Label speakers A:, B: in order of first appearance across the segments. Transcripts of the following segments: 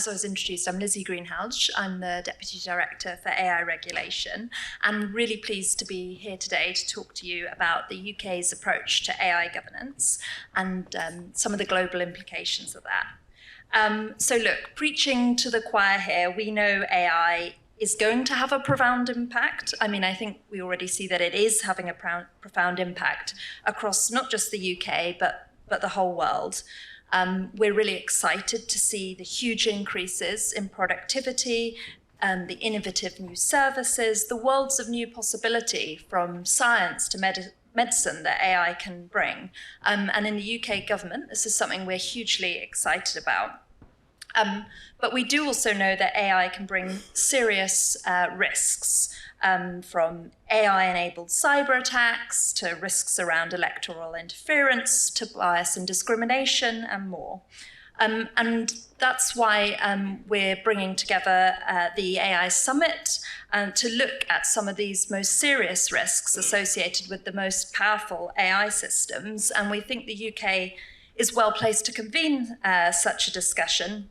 A: as I was introduced, I'm Lizzie Greenhalgh. I'm the Deputy Director for AI Regulation, and really pleased to be here today to talk to you about the UK's approach to AI governance and some of the global implications of that. So look, preaching to the choir here, we know AI is going to have a profound impact. I mean, I think we already see that it is having a profound impact across not just the UK, but the whole world. We're really excited to see the huge increases in productivity, the innovative new services, the worlds of new possibility from science to medicine that AI can bring. And in the UK government, this is something we're hugely excited about. But we do also know that AI can bring serious risks, from AI-enabled cyber attacks to risks around electoral interference to bias and discrimination and more. And that's why we're bringing together the AI Summit to look at some of these most serious risks associated with the most powerful AI systems. And we think the UK is well placed to convene such a discussion.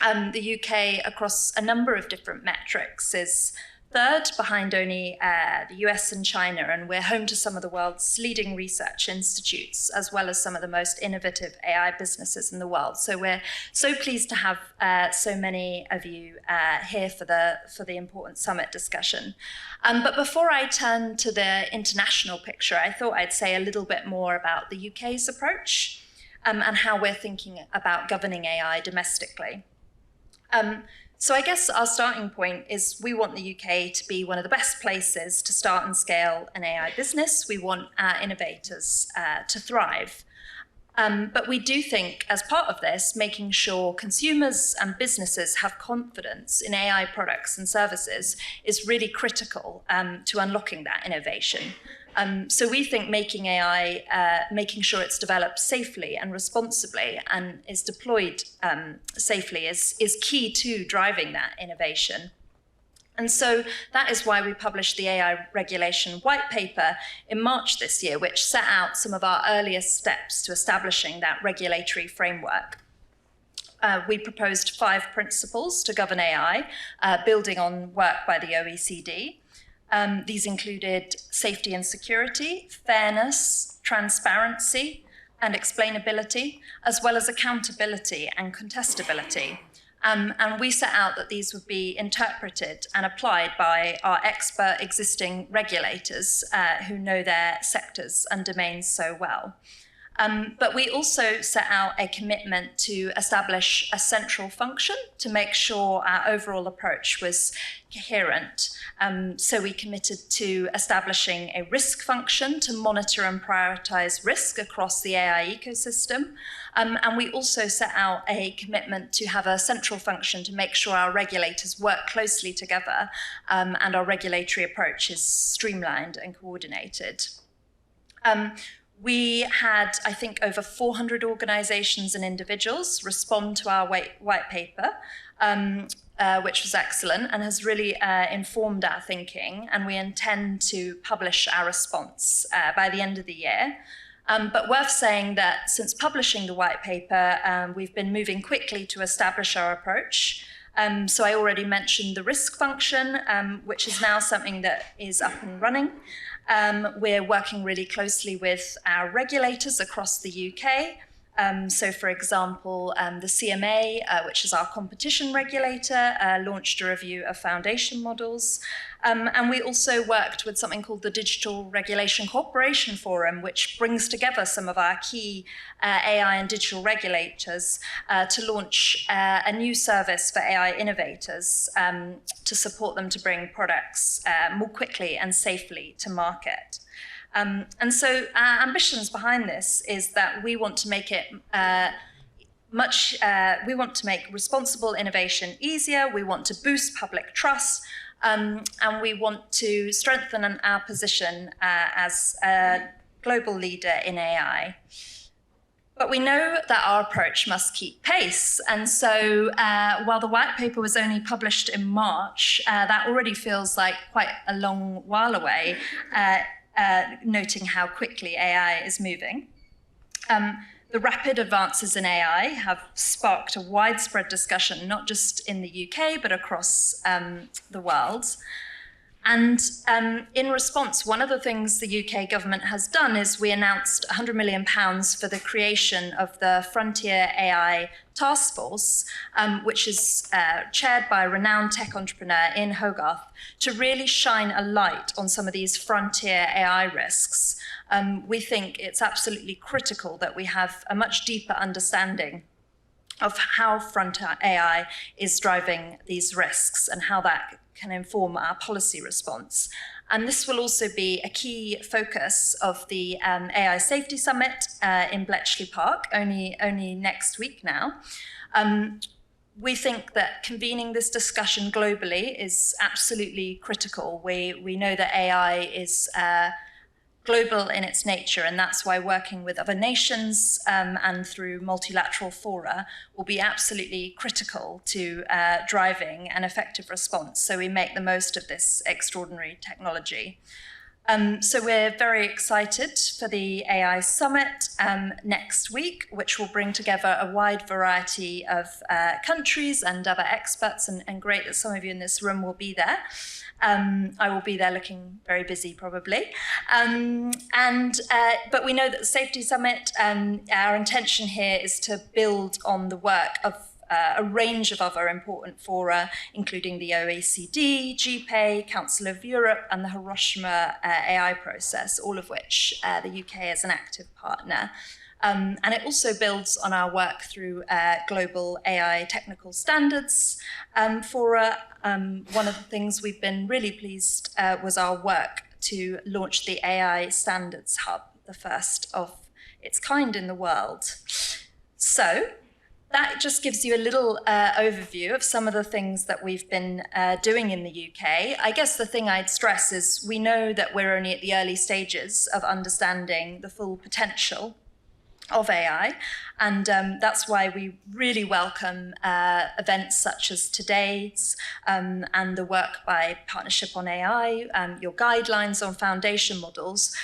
A: The UK, across a number of different metrics, is third behind only the US and China, and we're home to some of the world's leading research institutes, as well as some of the most innovative AI businesses in the world. So we're so pleased to have so many of you here for the important summit discussion. But before I turn to the international picture, I thought I'd say a little bit more about the UK's approach and how we're thinking about governing AI domestically. So I guess our starting point is we want the UK to be one of the best places to start and scale an AI business. We want our innovators to thrive. But we do think, as part of this, making sure consumers and businesses have confidence in AI products and services is really critical to unlocking that innovation. So we think making AI, making sure it's developed safely and responsibly and is deployed safely is key to driving that innovation. And so that is why we published the AI Regulation White Paper in March this year, which set out some of our earliest steps to establishing that regulatory framework. We proposed 5 principles to govern AI, building on work by the OECD. These included safety and security, fairness, transparency, and explainability, as well as accountability and contestability. And we set out that these would be interpreted and applied by our expert existing regulators who know their sectors and domains so well. But we also set out a commitment to establish a central function to make sure our overall approach was coherent. So we committed to establishing a risk function to monitor and prioritize risk across the AI ecosystem. And we also set out a commitment to have a central function to make sure our regulators work closely together and our regulatory approach is streamlined and coordinated. We had, I think, over 400 organizations and individuals respond to our white paper, which was excellent and has really informed our thinking, and we intend to publish our response by the end of the year. But worth saying that since publishing the white paper, we've been moving quickly to establish our approach. So I already mentioned the risk function, which is now something that is up and running. We're working really closely with our regulators across the UK. So, for example, the CMA, which is our competition regulator, launched a review of foundation models. And we also worked with something called the Digital Regulation Cooperation Forum, which brings together some of our key AI and digital regulators to launch a new service for AI innovators to support them to bring products more quickly and safely to market. And so our ambitions behind this is that we want to make it we want to make responsible innovation easier, we want to boost public trust, and we want to strengthen our position as a global leader in AI. But we know that our approach must keep pace. And so while the white paper was only published in March, that already feels like quite a long while away, noting how quickly AI is moving. The rapid advances in AI have sparked a widespread discussion, not just in the UK, but across the world. And in response, one of the things the UK government has done is we announced £100 million for the creation of the Frontier AI Task Force, which is chaired by a renowned tech entrepreneur Ian Hogarth, to really shine a light on some of these frontier AI risks. We think it's absolutely critical that we have a much deeper understanding of how frontier AI is driving these risks and how that can inform our policy response. And this will also be a key focus of the AI Safety Summit in Bletchley Park, only next week now. We think that convening this discussion globally is absolutely critical. We know that AI is global in its nature, and that's why working with other nations and through multilateral fora will be absolutely critical to driving an effective response, so we make the most of this extraordinary technology. So we're very excited for the AI Summit next week, which will bring together a wide variety of countries and other experts, and great that some of you in this room will be there. I will be there looking very busy, probably. But we know that the Safety Summit, our intention here is to build on the work of a range of other important fora, including the OECD, GPAI, Council of Europe, and the Hiroshima AI process, all of which the UK is an active partner. And it also builds on our work through global AI technical standards fora. One of the things we've been really pleased was our work to launch the AI Standards Hub, the first of its kind in the world. So that just gives you a little overview of some of the things that we've been doing in the UK. I guess the thing I'd stress is we know that we're only at the early stages of understanding the full potential of AI, and that's why we really welcome events such as today's and the work by Partnership on AI, your guidelines on foundation models,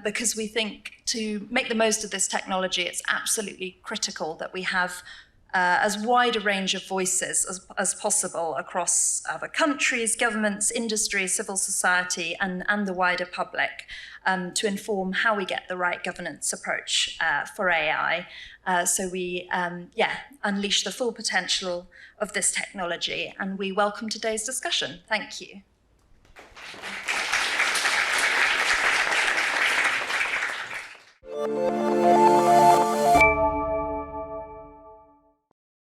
A: because we think to make the most of this technology, it's absolutely critical that we have as wide a range of voices as possible across other countries, governments, industry, civil society, and the wider public to inform how we get the right governance approach for AI. So we, unleash the full potential of this technology, and we welcome today's discussion. Thank you.